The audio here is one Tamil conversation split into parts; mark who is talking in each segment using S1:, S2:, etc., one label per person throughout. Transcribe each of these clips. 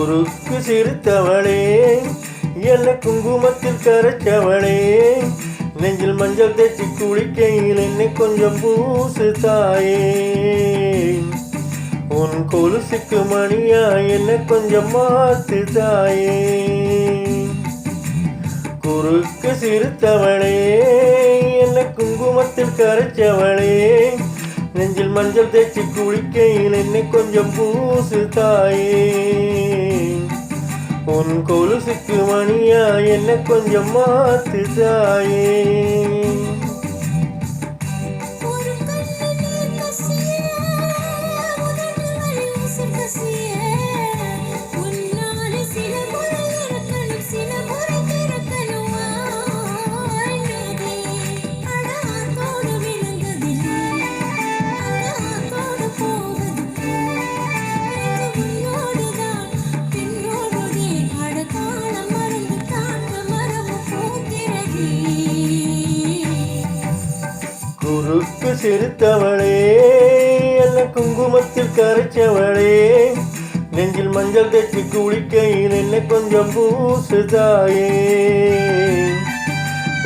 S1: குறுக்கு சிரித்தவளே, என்னை குங்குமத்தில் கரைச்சவளே, நெஞ்சில் மஞ்சள் தேய்ச்சி குளிக்கையில் என்னை கொஞ்சம் பூசு தாயே. உன் கொலுசுக்கு மணியா என்னை கொஞ்சம் மாத்து தாயே. குறுக்கு சிரித்தவளே, என்னை குங்குமத்தில் கரைச்சவளே, நெஞ்சில் மஞ்சள் தேய்ச்சி குளிக்கையில் என்னை கொஞ்சம் பூசு தாயே. உன் கொலுசுக்கு மணியா என்னை கொஞ்சம் மாத்து தாயே. குறுக்கு சிரித்தவளே, என்னை குங்குமத்தில் கரைச்சவளே, நெஞ்சில் மஞ்சள் தேய்ச்சி குளிக்கையில் என்னை கொஞ்சம் பூசு தாயே.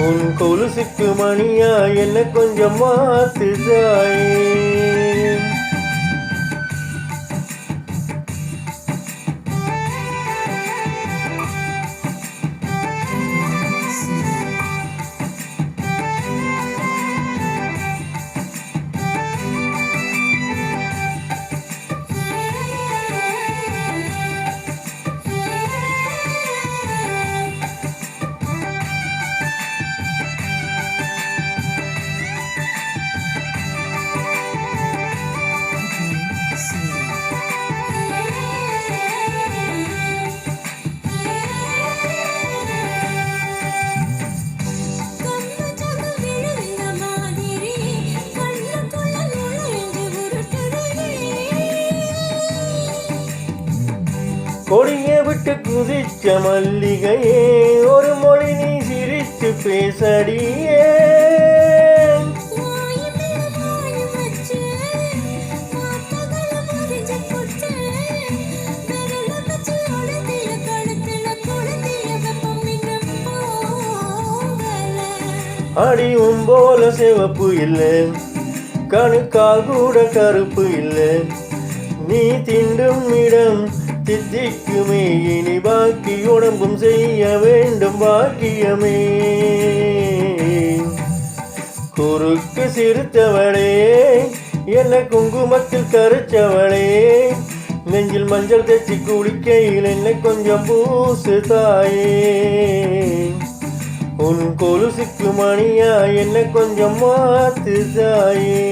S1: உன் கொலுசுக்கு மணியா என்னை கொஞ்சம் மாத்து தாயே. கொடியை விட்டு குதிச்ச மல்லிகையே, ஒரு மொழி நீ சிரித்து பேசடியே. அடியும் போல சிவப்பு இல்லை, கணுக்கால் கூட கருப்பு இல்லை, நீ திண்டும் இடம் தித்திக்குமே, இனி பாக்கி உடம்பும் செய்ய வேண்டும் பாக்கியமே. குறுக்கு சிரித்தவளே, என்னை குங்குமத்தில் கரைச்சவளே, நெஞ்சில் மஞ்சள் தேய்ச்சி குளிக்கையில் என்னை கொஞ்சம் பூசு தாயே. உன் கொலுசுக்கு மணியா என்னை கொஞ்சம் மாத்து தாயே.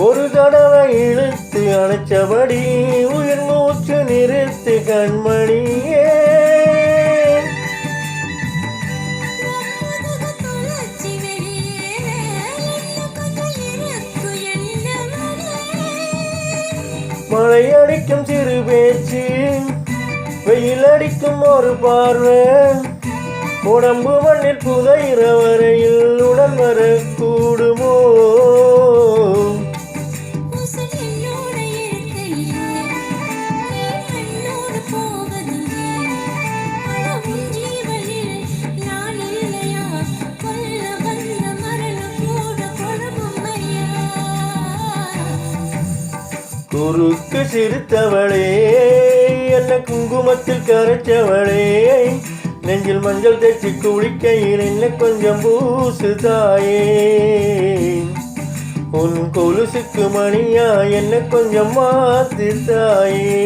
S1: ஒரு தடவை இழுத்து அணைச்சபடி உயிர் மூச்சு நிறுத்து கண்மணியே. மழை அடிக்கும் சிறு பேச்சு, வெயில் அடிக்கும் ஒரு பார்வை, உடம்பு மண்ணில் புதைகிற வரையில் உடன் வர கூடுமோ. குறுக்கு சிரித்தவளே, என்னை குங்குமத்தில் கரைச்சவளே, நெஞ்சில் மஞ்சள் தேய்ச்சி குளிக்கையில் என்னை கொஞ்சம் பூசு தாயே. உன் கொலுசுக்கு மணியா என்னை கொஞ்சம் மாத்து தாயே.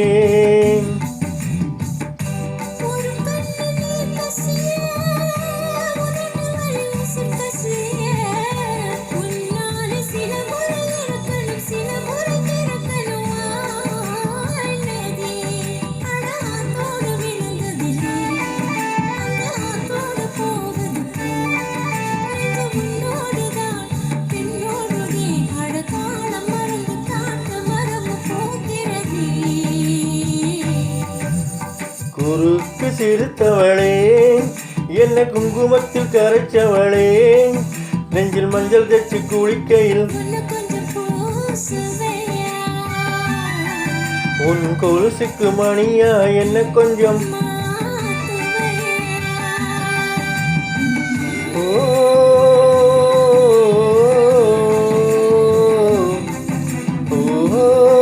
S1: சிறுத்தவளே, என்ன குங்குமத்தில் கரைச்சவளே, நெஞ்சில் மஞ்சள் தச்சு குளிக்கையில் உன் கொலுசுக்கு மணியா என்ன கொஞ்சம் ஓ ஓ